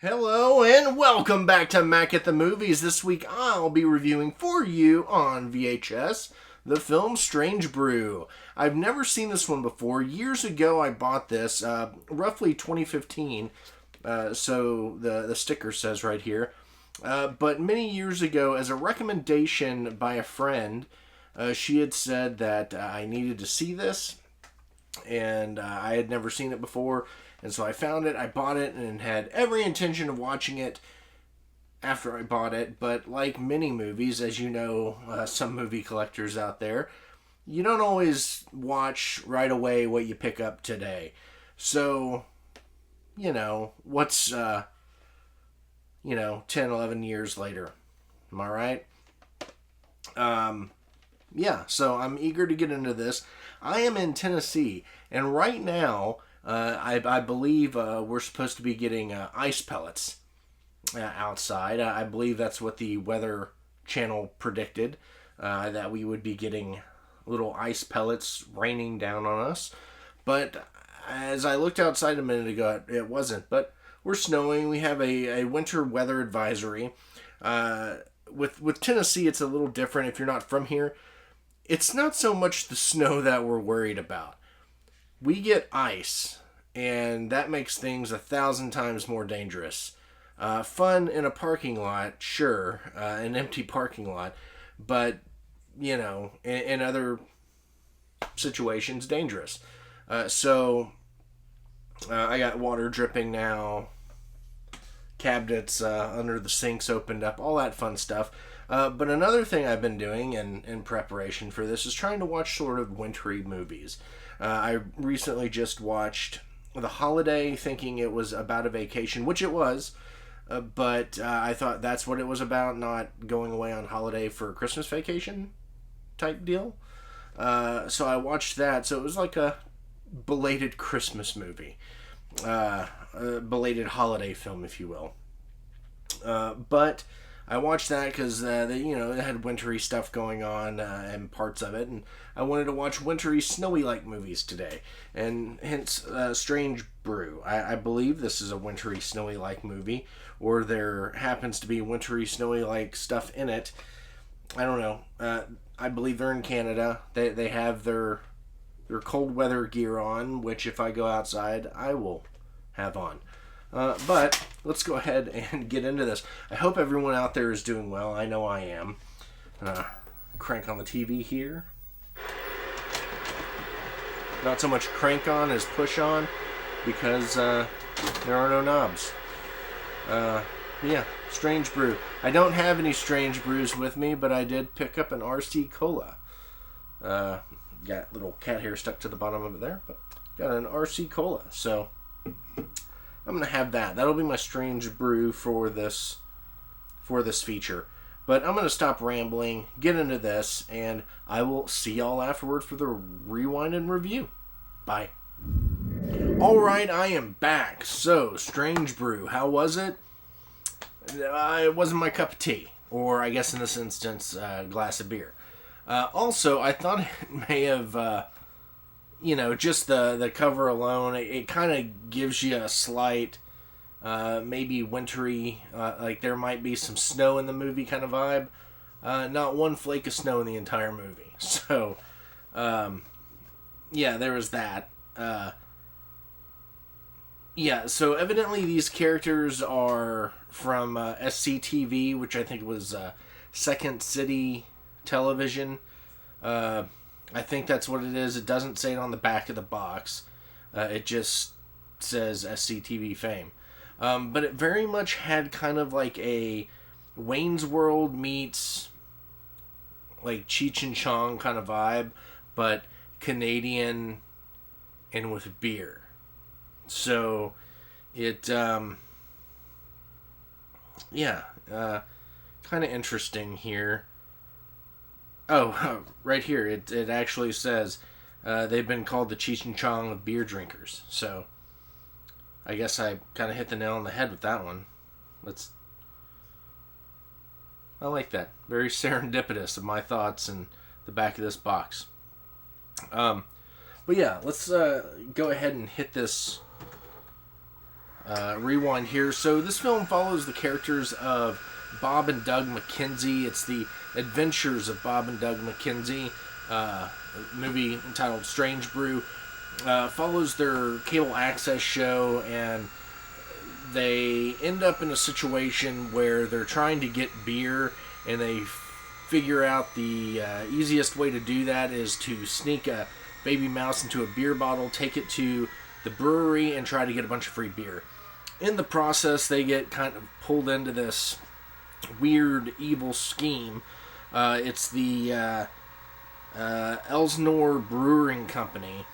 Hello and welcome back to Mac at the Movies. This week I'll be reviewing for you on VHS the film Strange Brew. I've never seen this one before. Years ago I bought this, roughly 2015, so the sticker says right here. But many years ago, as a recommendation by a friend, she had said that I needed to see this, and I had never seen it before. And so I found it, I bought it, and had every intention of watching it after I bought it. But like many movies, as you know, some movie collectors out there, you don't always watch right away what you pick up today. So, what's, 10, 11 years later. Am I right? So I'm eager to get into this. I am in Tennessee, and right now, I believe we're supposed to be getting ice pellets outside. I believe that's what the Weather Channel predicted, that we would be getting little ice pellets raining down on us. But as I looked outside a minute ago, it wasn't. But we're snowing. We have a winter weather advisory. With Tennessee, it's a little different if you're not from here. It's not so much the snow that we're worried about. We get ice, and that makes things 1,000 times more dangerous. Fun in a parking lot, sure, an empty parking lot, but, in other situations, dangerous. So, I got water dripping now, cabinets under the sinks opened up, all that fun stuff. But another thing I've been doing in preparation for this is trying to watch sort of wintry movies. I recently just watched The Holiday, thinking it was about a vacation, which it was, but I thought that's what it was about, not going away on holiday for a Christmas vacation type deal. So I watched that, so it was like a belated Christmas movie, a belated holiday film, if you will. But I watched that because it had wintry stuff going on and parts of it, and I wanted to watch wintry, snowy-like movies today, and hence Strange Brew. I believe this is a wintry, snowy-like movie, or there happens to be wintry, snowy-like stuff in it. I don't know. I believe they're in Canada. They have their cold weather gear on, which if I go outside, I will have on. But let's go ahead and get into this. I hope everyone out there is doing well. I know I am. Crank on the TV here. Not so much crank on as push on, because there are no knobs. Strange Brew. I don't have any Strange Brews with me, but I did pick up an RC Cola. Got little cat hair stuck to the bottom of it there, but got an RC Cola. So I'm going to have that. That'll be my Strange Brew for this feature. But I'm going to stop rambling, get into this, and I will see y'all afterwards for the rewind and review. Bye. Alright, I am back. So, Strange Brew, how was it? It wasn't my cup of tea. Or, I guess in this instance, a glass of beer. Also, I thought it may have... just the cover alone, it kind of gives you a slight, maybe wintry, like there might be some snow in the movie kind of vibe. Not one flake of snow in the entire movie. So, there was that. So evidently these characters are from SCTV, which I think was Second City Television. I think that's what it is. It doesn't say it on the back of the box. It just says SCTV fame. But it very much had kind of like a Wayne's World meets like Cheech and Chong kind of vibe, but Canadian and with beer. So it, kind of interesting here. Oh, right here, it actually says they've been called the Cheech and Chong of beer drinkers. So, I guess I kind of hit the nail on the head with that one. I like that. Very serendipitous of my thoughts in the back of this box. But yeah, let's go ahead and hit this rewind here. So this film follows the characters of Bob and Doug McKenzie. It's the adventures of Bob and Doug McKenzie. A movie entitled Strange Brew. Follows their cable access show, and they end up in a situation where they're trying to get beer, and they figure out the easiest way to do that is to sneak a baby mouse into a beer bottle, take it to the brewery, and try to get a bunch of free beer. In the process, they get kind of pulled into this weird, evil scheme. It's the Elsnore Brewing Company,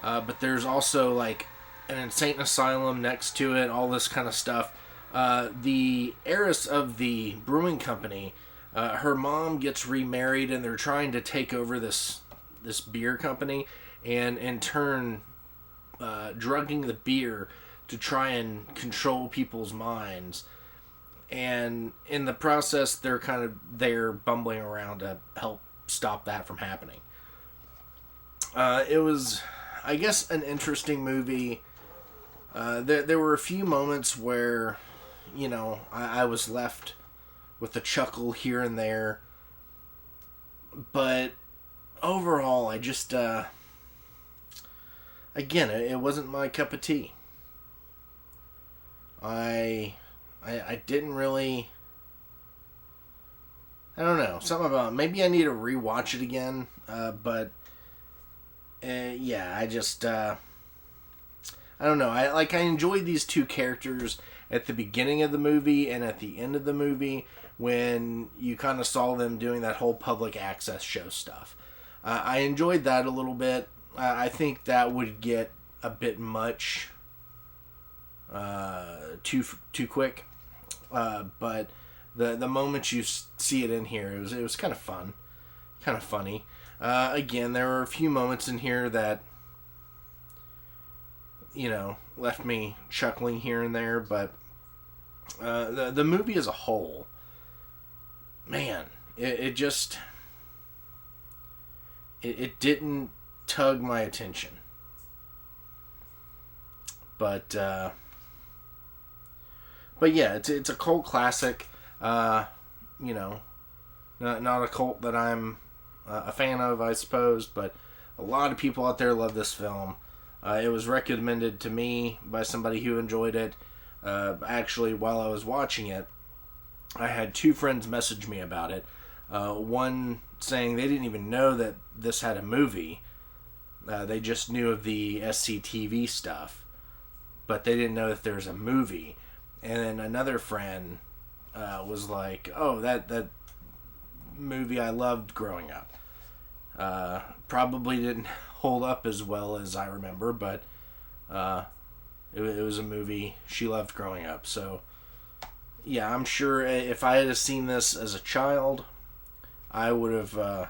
but there's also like an insane asylum next to it, all this kind of stuff. The heiress of the brewing company, her mom gets remarried, and they're trying to take over this beer company, and in turn drugging the beer to try and control people's minds. And in the process, they're kind of there bumbling around to help stop that from happening. It was, I guess, an interesting movie. There were a few moments where, I was left with a chuckle here and there. But overall, I just, again, it wasn't my cup of tea. I didn't really... I don't know. Something about... Maybe I need to rewatch it again. But... yeah, I just... I don't know. I enjoyed these two characters at the beginning of the movie and at the end of the movie when you kind of saw them doing that whole public access show stuff. I enjoyed that a little bit. I think that would get a bit much... too quick, but the moment you see it in here, it was kind of fun, kind of funny. Again, there were a few moments in here that left me chuckling here and there, but the movie as a whole, man, it just didn't tug my attention, but yeah, it's a cult classic. Not a cult that I'm a fan of, I suppose, but a lot of people out there love this film. It was recommended to me by somebody who enjoyed it. Actually, while I was watching it, I had two friends message me about it. One saying they didn't even know that this had a movie. They just knew of the SCTV stuff, but they didn't know that there's a movie. And then another friend was like, "Oh, that movie I loved growing up. Probably didn't hold up as well as I remember, but it was a movie she loved growing up." So, yeah, I'm sure if I had seen this as a child, I would have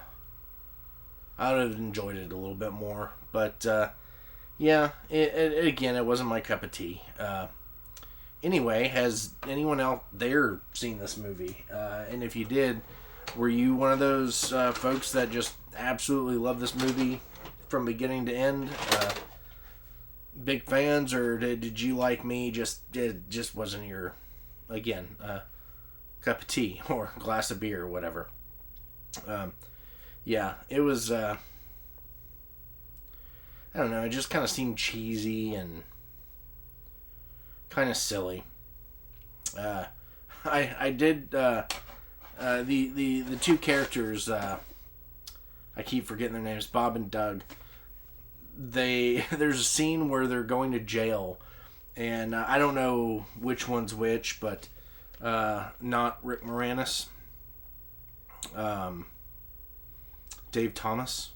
enjoyed it a little bit more. But yeah, again, it wasn't my cup of tea. Anyway, has anyone out there seen this movie? And if you did, were you one of those folks that just absolutely love this movie from beginning to end? Big fans, or did you, like me, it just wasn't your, again, cup of tea or glass of beer or whatever? Yeah, it was, I don't know, it just kind of seemed cheesy and kind of silly. I did the two characters. I keep forgetting their names. Bob and Doug. There's a scene where they're going to jail, and I don't know which one's which, but not Rick Moranis. Dave Thomas,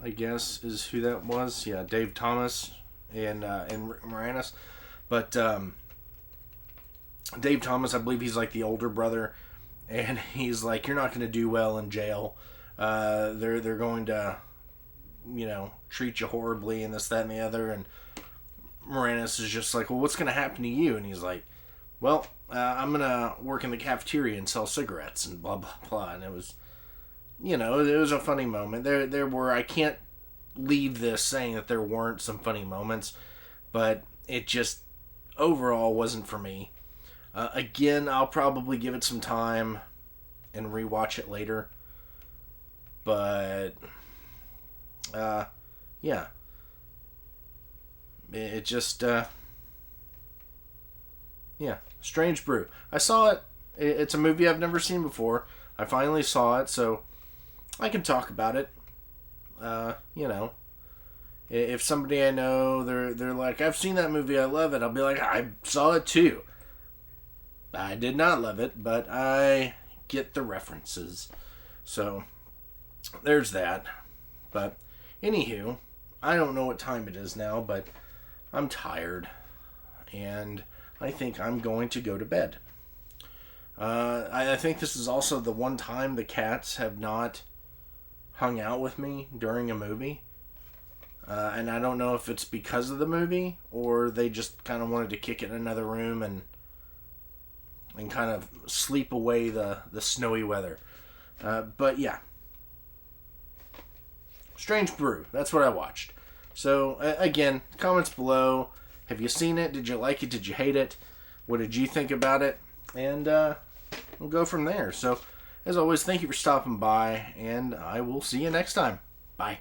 I guess, is who that was. Yeah, Dave Thomas and Rick Moranis. But Dave Thomas, I believe he's like the older brother, and he's like, "You're not going to do well in jail. They're going to, treat you horribly, and this, that, and the other." And Moranis is just like, "Well, what's going to happen to you?" And he's like, "Well, I'm going to work in the cafeteria and sell cigarettes," and blah, blah, blah. And it was, it was a funny moment. There were, I can't leave this saying that there weren't some funny moments, but it just overall wasn't for me. Again, I'll probably give it some time and rewatch it later. But, yeah. It just, yeah. Strange Brew. I saw it. It's a movie I've never seen before. I finally saw it, so I can talk about it. You know, if somebody I know, they're like, I've seen that movie, I love it. I'll be like, I saw it too. I did not love it, but I get the references. So, there's that. But, anywho, I don't know what time it is now, but I'm tired. And I think I'm going to go to bed. I think this is also the one time the cats have not hung out with me during a movie. And I don't know if it's because of the movie or they just kind of wanted to kick it in another room and kind of sleep away the snowy weather. But yeah. Strange Brew. That's what I watched. So, again, comments below. Have you seen it? Did you like it? Did you hate it? What did you think about it? And we'll go from there. So, as always, thank you for stopping by, and I will see you next time. Bye.